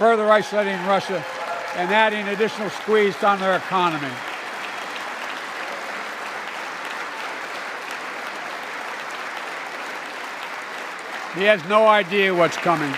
further isolating Russia and adding additional squeeze on their economy. He has no idea what's coming.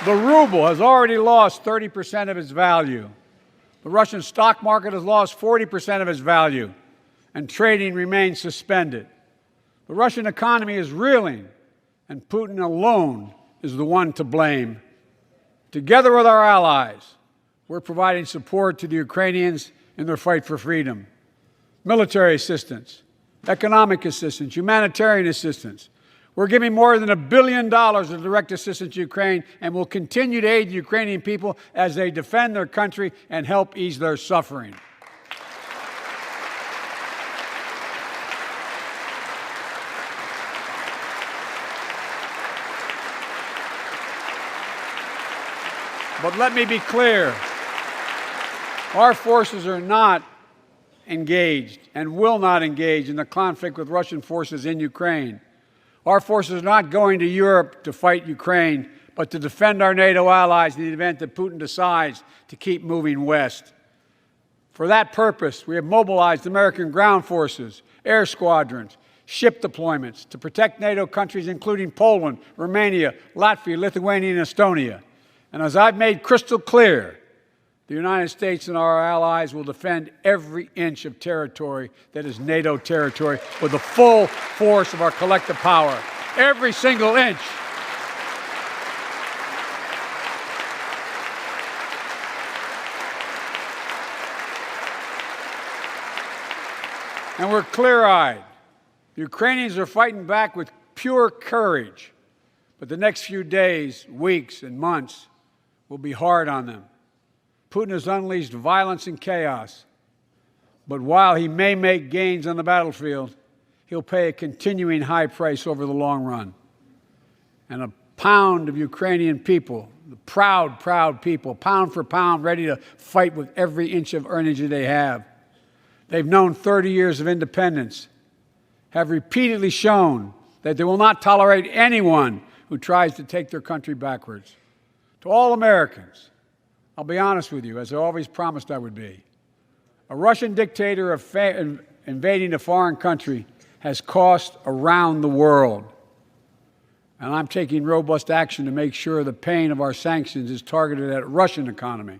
The ruble has already lost 30% of its value. The Russian stock market has lost 40% of its value, and trading remains suspended. The Russian economy is reeling, and Putin alone is the one to blame. Together with our allies, we're providing support to the Ukrainians in their fight for freedom. Military assistance, economic assistance, humanitarian assistance. We're giving more than $1 billion of direct assistance to Ukraine, and will continue to aid the Ukrainian people as they defend their country and help ease their suffering. But let me be clear, our forces are not engaged and will not engage in the conflict with Russian forces in Ukraine. Our forces are not going to Europe to fight Ukraine, but to defend our NATO allies in the event that Putin decides to keep moving west. For that purpose, we have mobilized American ground forces, air squadrons, ship deployments to protect NATO countries including Poland, Romania, Latvia, Lithuania, and Estonia. And as I've made crystal clear, the United States and our allies will defend every inch of territory that is NATO territory with the full force of our collective power. Every single inch. And we're clear-eyed. The Ukrainians are fighting back with pure courage. But the next few days, weeks, and months will be hard on them. Putin has unleashed violence and chaos, but while he may make gains on the battlefield, he'll pay a continuing high price over the long run. And a pound of Ukrainian people, the proud, proud people, pound for pound, ready to fight with every inch of energy they have. They've known 30 years of independence, have repeatedly shown that they will not tolerate anyone who tries to take their country backwards. To all Americans, I'll be honest with you, as I always promised I would be. A Russian dictator invading a foreign country has cost around the world. And I'm taking robust action to make sure the pain of our sanctions is targeted at the Russian economy,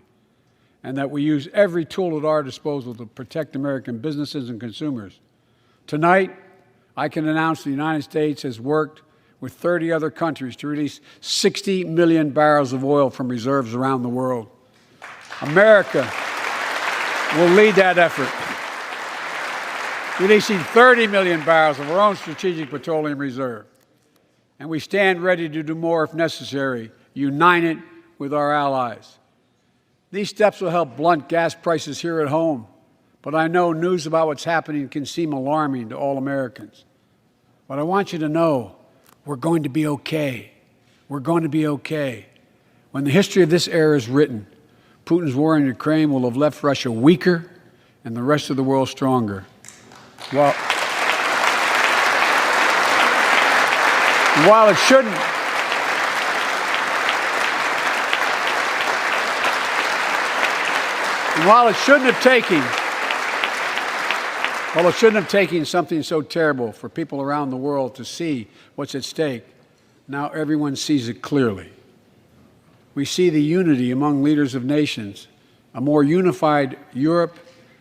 and that we use every tool at our disposal to protect American businesses and consumers. Tonight, I can announce the United States has worked with 30 other countries to release 60 million barrels of oil from reserves around the world. America will lead that effort, releasing 30 million barrels of our own strategic petroleum reserve. And we stand ready to do more if necessary, united with our allies. These steps will help blunt gas prices here at home, but I know news about what's happening can seem alarming to all Americans. But I want you to know, we're going to be okay. We're going to be okay. When the history of this era is written, Putin's war in Ukraine will have left Russia weaker and the rest of the world stronger. While it shouldn't have taken something so terrible for people around the world to see what's at stake, now everyone sees it clearly. We see the unity among leaders of nations, a more unified Europe,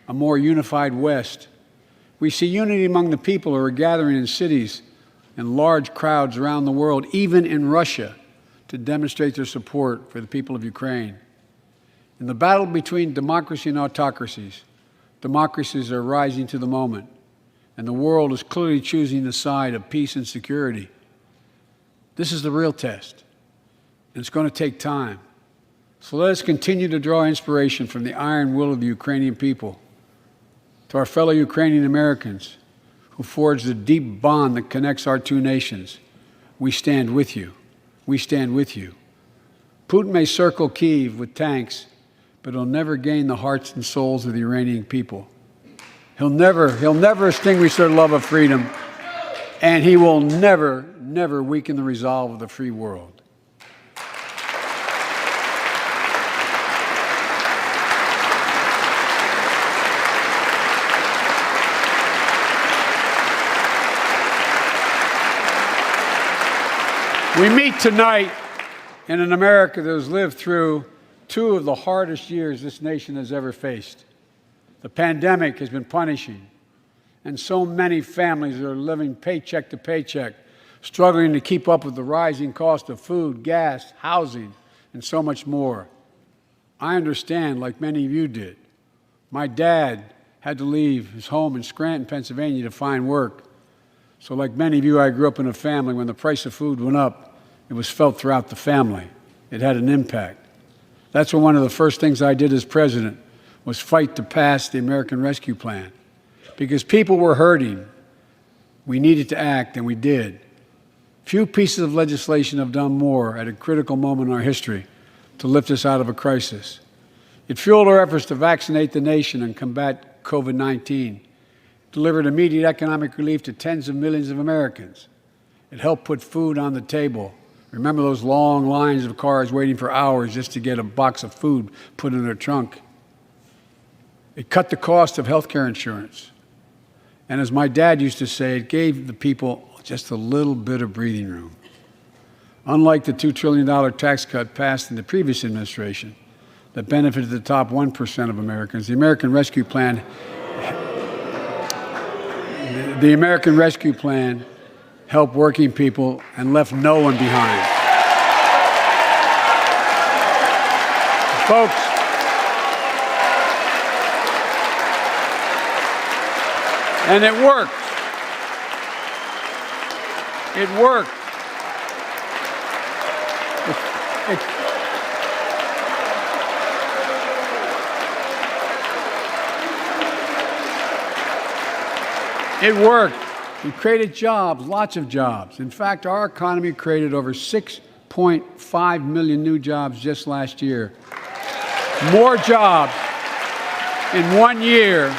a more unified West. We see unity among the people who are gathering in cities and large crowds around the world, even in Russia, to demonstrate their support for the people of Ukraine. In the battle between democracy and autocracies, democracies are rising to the moment, and the world is clearly choosing the side of peace and security. This is the real test, and it's going to take time. So let us continue to draw inspiration from the iron will of the Ukrainian people. To our fellow Ukrainian Americans who forged the deep bond that connects our two nations, we stand with you. We stand with you. Putin may circle Kyiv with tanks, but he'll never gain the hearts and souls of the Iranian people. He'll never extinguish their love of freedom, and he will never weaken the resolve of the free world. We meet tonight in an America that has lived through two of the hardest years this nation has ever faced. The pandemic has been punishing, and so many families are living paycheck to paycheck, struggling to keep up with the rising cost of food, gas, housing, and so much more. I understand, like many of you did. My dad had to leave his home in Scranton, Pennsylvania to find work. So like many of you, I grew up in a family when the price of food went up, it was felt throughout the family. It had an impact. That's when one of the first things I did as president was fight to pass the American Rescue Plan. Because people were hurting, we needed to act, and we did. Few pieces of legislation have done more at a critical moment in our history to lift us out of a crisis. It fueled our efforts to vaccinate the nation and combat COVID-19, delivered immediate economic relief to tens of millions of Americans. It helped put food on the table. Remember those long lines of cars waiting for hours just to get a box of food put in their trunk. It cut the cost of health care insurance. And as my dad used to say, it gave the people just a little bit of breathing room. Unlike the $2 trillion tax cut passed in the previous administration that benefited the top 1% of Americans, the American Rescue Plan helped working people and left no one behind. Folks, and it worked. It worked. It worked. We created jobs, lots of jobs. In fact, our economy created over 6.5 million new jobs just last year. More jobs in 1 year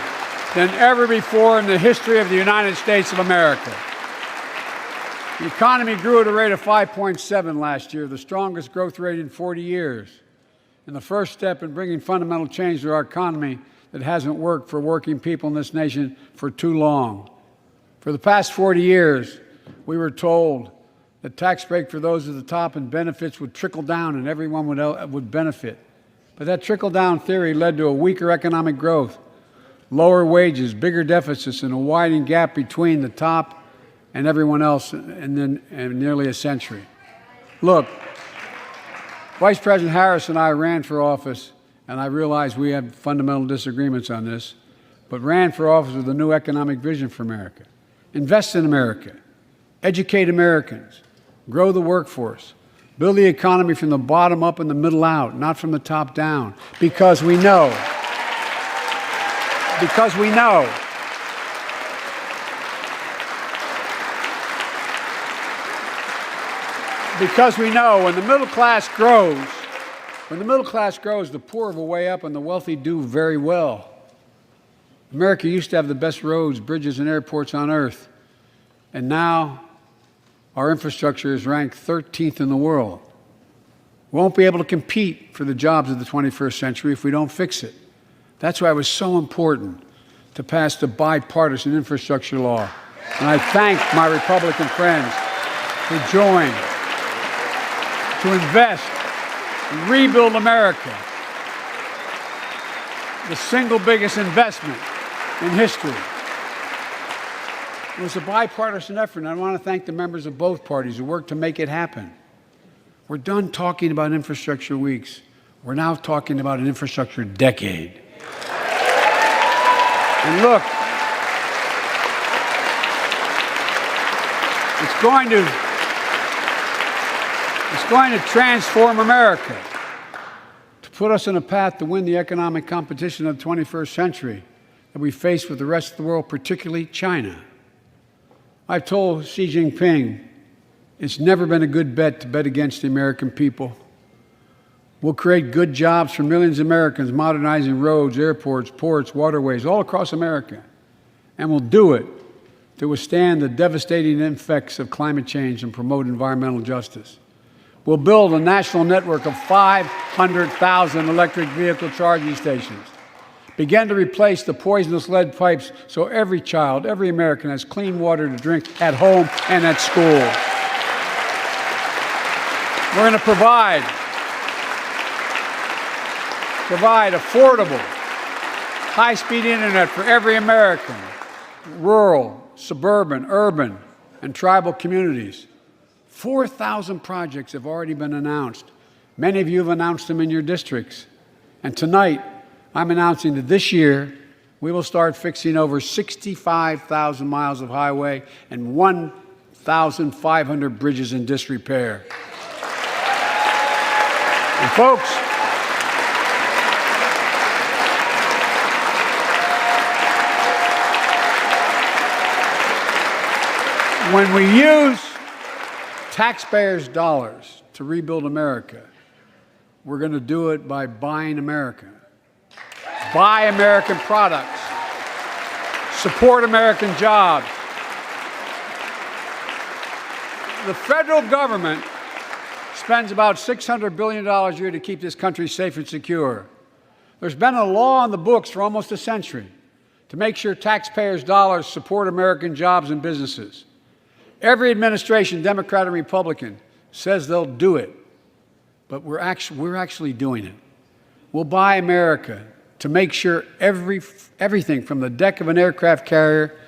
than ever before in the history of the United States of America. The economy grew at a rate of 5.7 last year, the strongest growth rate in 40 years. And the first step in bringing fundamental change to our economy that hasn't worked for working people in this nation for too long. For the past 40 years, we were told that tax break for those at the top and benefits would trickle down and everyone would benefit. But that trickle-down theory led to a weaker economic growth, lower wages, bigger deficits, and a widening gap between the top and everyone else in nearly a century. Look, Vice President Harris and I ran for office, and I realize we have fundamental disagreements on this, but ran for office with a new economic vision for America. Invest in America, educate Americans, grow the workforce, build the economy from the bottom up and the middle out, not from the top down, because we know when the middle class grows, the poor have a way up and the wealthy do very well. America used to have the best roads, bridges, and airports on earth, and now our infrastructure is ranked 13th in the world. We won't be able to compete for the jobs of the 21st century if we don't fix it. That's why it was so important to pass the bipartisan infrastructure law. And I thank my Republican friends who joined to invest and rebuild America, the single biggest investment in history. It was a bipartisan effort, and I want to thank the members of both parties who worked to make it happen. We're done talking about infrastructure weeks. We're now talking about an infrastructure decade. And look, it's going to transform America, to put us on a path to win the economic competition of the 21st century that we face with the rest of the world, particularly China. I've told Xi Jinping it's never been a good bet to bet against the American people. We'll create good jobs for millions of Americans, modernizing roads, airports, ports, waterways, all across America. And we'll do it to withstand the devastating effects of climate change and promote environmental justice. We'll build a national network of 500,000 electric vehicle charging stations. Begin to replace the poisonous lead pipes so every child, every American has clean water to drink at home and at school. We're going to provide affordable, high-speed internet for every American, rural, suburban, urban, and tribal communities. 4,000 projects have already been announced. Many of you have announced them in your districts. And tonight, I'm announcing that this year, we will start fixing over 65,000 miles of highway and 1,500 bridges in disrepair. And folks, when we use taxpayers' dollars to rebuild America, we're going to do it by buying America. Buy American products. Support American jobs. The federal government spends about $600 billion a year to keep this country safe and secure. There's been a law on the books for almost a century to make sure taxpayers' dollars support American jobs and businesses. Every administration, Democrat and Republican, says they'll do it, but we're actually doing it. We'll buy America to make sure everything from the deck of an aircraft carrier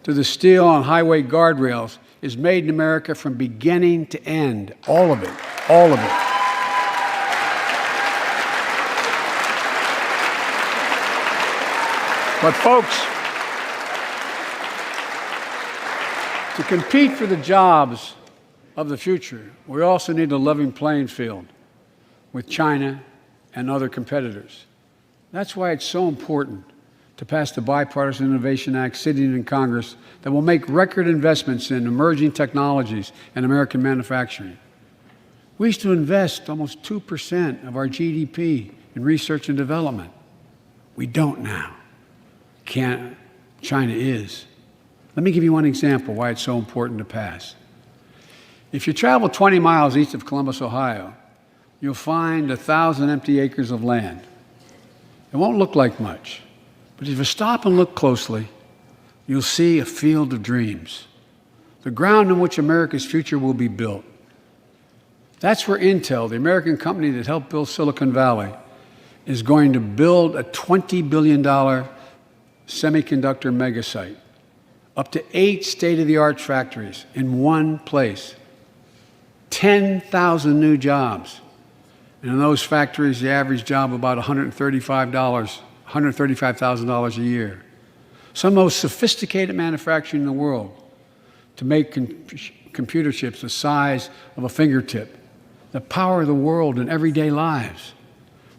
to the steel on highway guardrails is made in America from beginning to end. All of it. All of it. But folks, to compete for the jobs of the future, we also need a level playing field with China and other competitors. That's why it's so important to pass the Bipartisan Innovation Act sitting in Congress that will make record investments in emerging technologies and American manufacturing. We used to invest almost 2% of our GDP in research and development. We don't now. China is. Let me give you one example why it's so important to pass. If you travel 20 miles east of Columbus, Ohio, you'll find 1,000 empty acres of land. It won't look like much, but if you stop and look closely, you'll see a field of dreams, the ground on which America's future will be built. That's where Intel, the American company that helped build Silicon Valley, is going to build a $20 billion semiconductor megasite, up to 8 state-of-the-art factories in one place, 10,000 new jobs. And in those factories, the average job about $135,000 a year. Some of the most sophisticated manufacturing in the world to make computer chips the size of a fingertip, that power the world in everyday lives,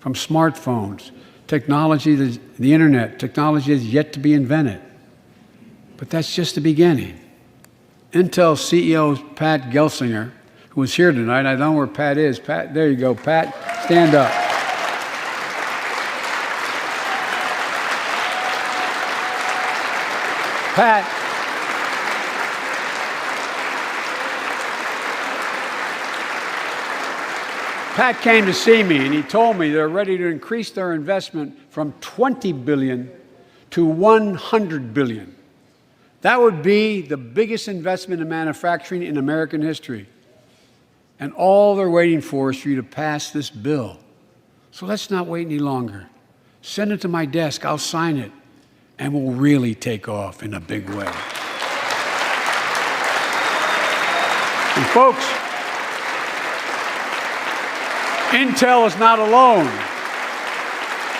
from smartphones, technology, the internet, technology that's yet to be invented. But that's just the beginning. Intel CEO Pat Gelsinger, who is here tonight. I don't know where Pat is. Pat, there you go, Pat. Stand up. Pat came to see me, and he told me they're ready to increase their investment from $20 billion to $100 billion. That would be the biggest investment in manufacturing in American history. And all they're waiting for is for you to pass this bill. So let's not wait any longer. Send it to my desk. I'll sign it. And we'll really take off in a big way. And folks, Intel is not alone.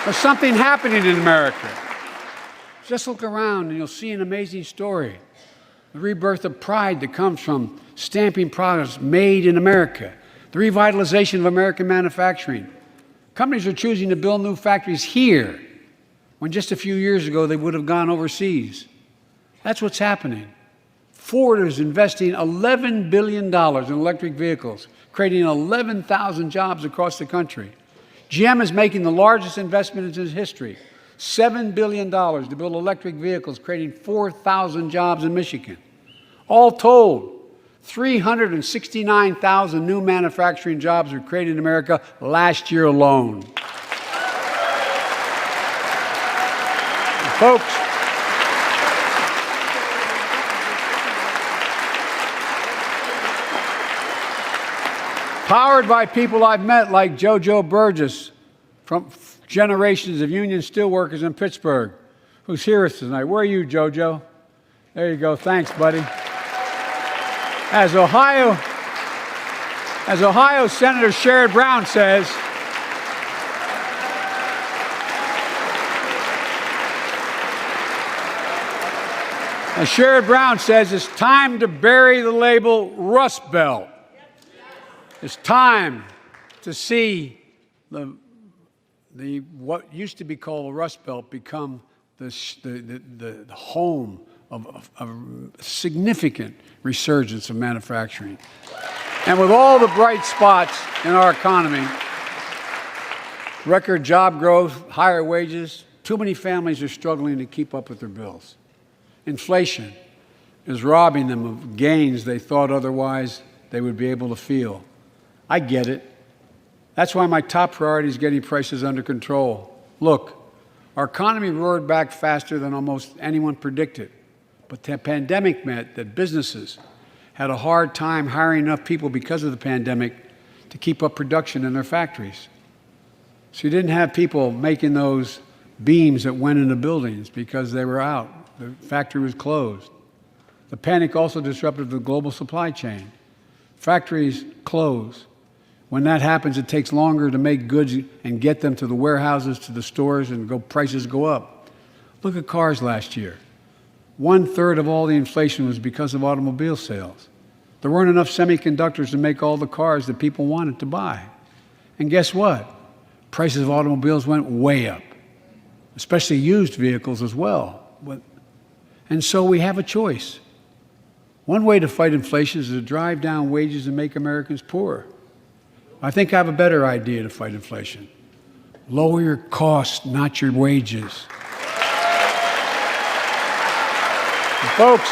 There's something happening in America. Just look around and you'll see an amazing story. The rebirth of pride that comes from stamping products made in America. The revitalization of American manufacturing. Companies are choosing to build new factories here, when just a few years ago they would have gone overseas. That's what's happening. Ford is investing $11 billion in electric vehicles, creating 11,000 jobs across the country. GM is making the largest investment in its history, $7 billion to build electric vehicles, creating 4,000 jobs in Michigan. All told, 369,000 new manufacturing jobs were created in America last year alone. Folks, Powered by people I've met like JoJo Burgess from generations of union steelworkers in Pittsburgh, who's here with us tonight. Where are you, JoJo? There you go. Thanks, buddy. As Ohio Senator Sherrod Brown says, it's time to bury the label Rust Belt. It's time to see what used to be called the Rust Belt become the home of a significant resurgence of manufacturing. And with all the bright spots in our economy, record job growth, higher wages, too many families are struggling to keep up with their bills. Inflation is robbing them of gains they thought otherwise they would be able to feel. I get it. That's why my top priority is getting prices under control. Look, our economy roared back faster than almost anyone predicted, but the pandemic meant that businesses had a hard time hiring enough people because of the pandemic to keep up production in their factories. So you didn't have people making those beams that went into buildings because they were out. The factory was closed. The panic also disrupted the global supply chain. Factories close. When that happens, it takes longer to make goods and get them to the warehouses, to the stores, and prices go up. Look at cars last year. 1/3 of all the inflation was because of automobile sales. There weren't enough semiconductors to make all the cars that people wanted to buy. And guess what? Prices of automobiles went way up, especially used vehicles as well. And so we have a choice. One way to fight inflation is to drive down wages and make Americans poorer. I think I have a better idea to fight inflation. Lower your costs, not your wages. And folks,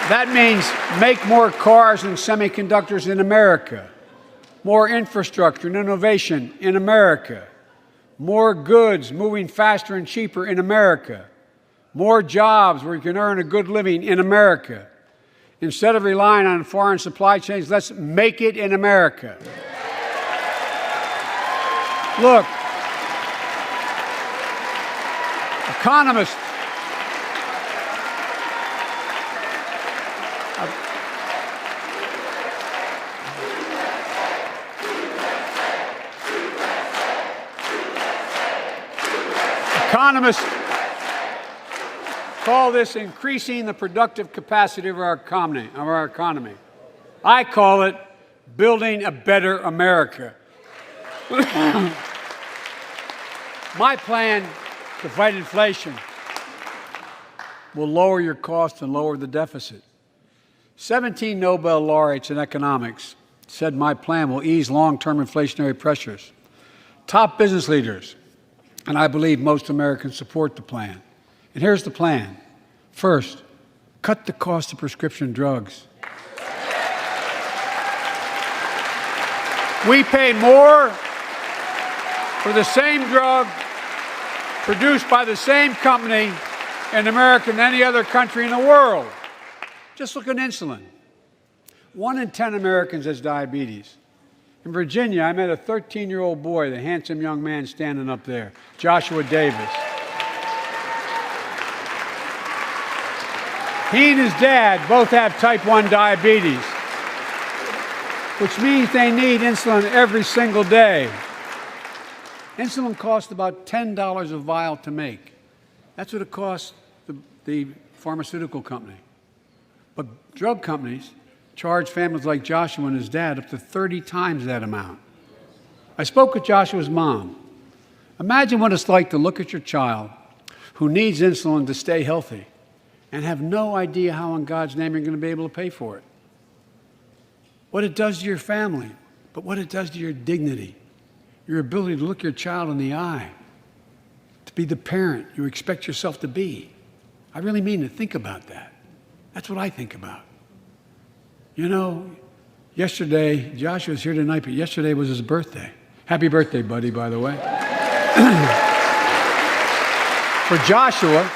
that means make more cars and semiconductors in America, more infrastructure and innovation in America, more goods moving faster and cheaper in America, more jobs where you can earn a good living in America. Instead of relying on foreign supply chains, let's make it in America. Look, economists call this increasing the productive capacity of our economy. I call it building a better America. My plan to fight inflation will lower your costs and lower the deficit. 17 Nobel laureates in economics said my plan will ease long-term inflationary pressures. Top business leaders, and I believe most Americans support the plan. And here's the plan. First, cut the cost of prescription drugs. We pay more for the same drug produced by the same company in America than any other country in the world. Just look at insulin. 1 in 10 Americans has diabetes. In Virginia, I met a 13-year-old boy, the handsome young man standing up there, Joshua Davis. He and his dad both have type 1 diabetes, which means they need insulin every single day. Insulin costs about $10 a vial to make. That's what it costs the pharmaceutical company. But drug companies charge families like Joshua and his dad up to 30 times that amount. I spoke with Joshua's mom. Imagine what it's like to look at your child who needs insulin to stay healthy and have no idea how in God's name you're going to be able to pay for it. What it does to your family, but what it does to your dignity, your ability to look your child in the eye, to be the parent you expect yourself to be. I really mean to think about that. That's what I think about. You know, yesterday, Joshua's here tonight, but yesterday was his birthday. Happy birthday, buddy, by the way. For Joshua,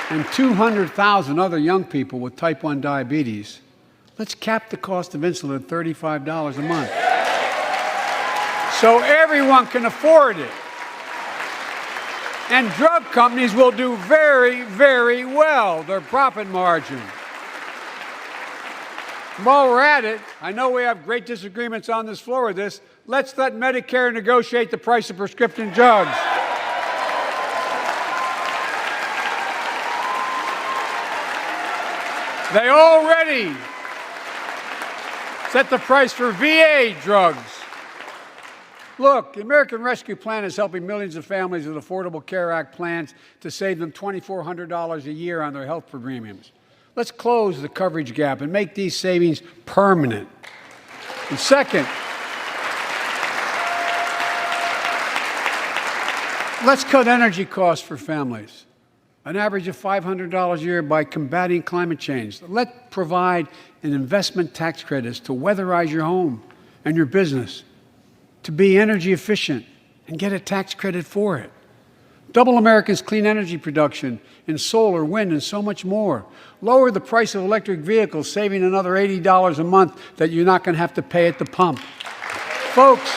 and 200,000 other young people with type 1 diabetes, let's cap the cost of insulin at $35 a month so everyone can afford it. And drug companies will do very, very well, their profit margin. While we're at it, I know we have great disagreements on this floor with this. Let's let Medicare negotiate the price of prescription drugs. They already set the price for VA drugs. Look, the American Rescue Plan is helping millions of families with Affordable Care Act plans to save them $2,400 a year on their health premiums. Let's close the coverage gap and make these savings permanent. And second, let's cut energy costs for families, an average of $500 a year by combating climate change. Let's provide an investment tax credits to weatherize your home and your business, to be energy efficient and get a tax credit for it. Double America's clean energy production in solar, wind, and so much more. Lower the price of electric vehicles, saving another $80 a month that you're not going to have to pay at the pump. Folks,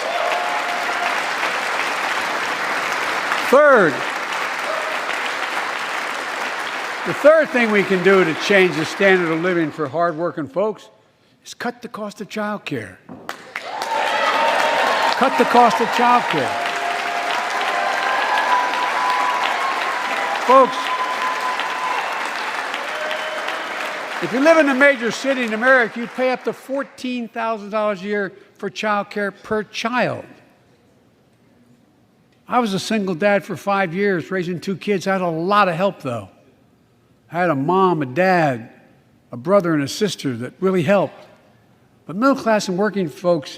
the third thing we can do to change the standard of living for hardworking folks is cut the cost of child care. Cut the cost of child care. Folks, if you live in a major city in America, you pay up to $14,000 a year for child care per child. I was a single dad for 5 years, raising 2 kids. I had a lot of help, though. I had a mom, a dad, a brother, and a sister that really helped. But middle class and working folks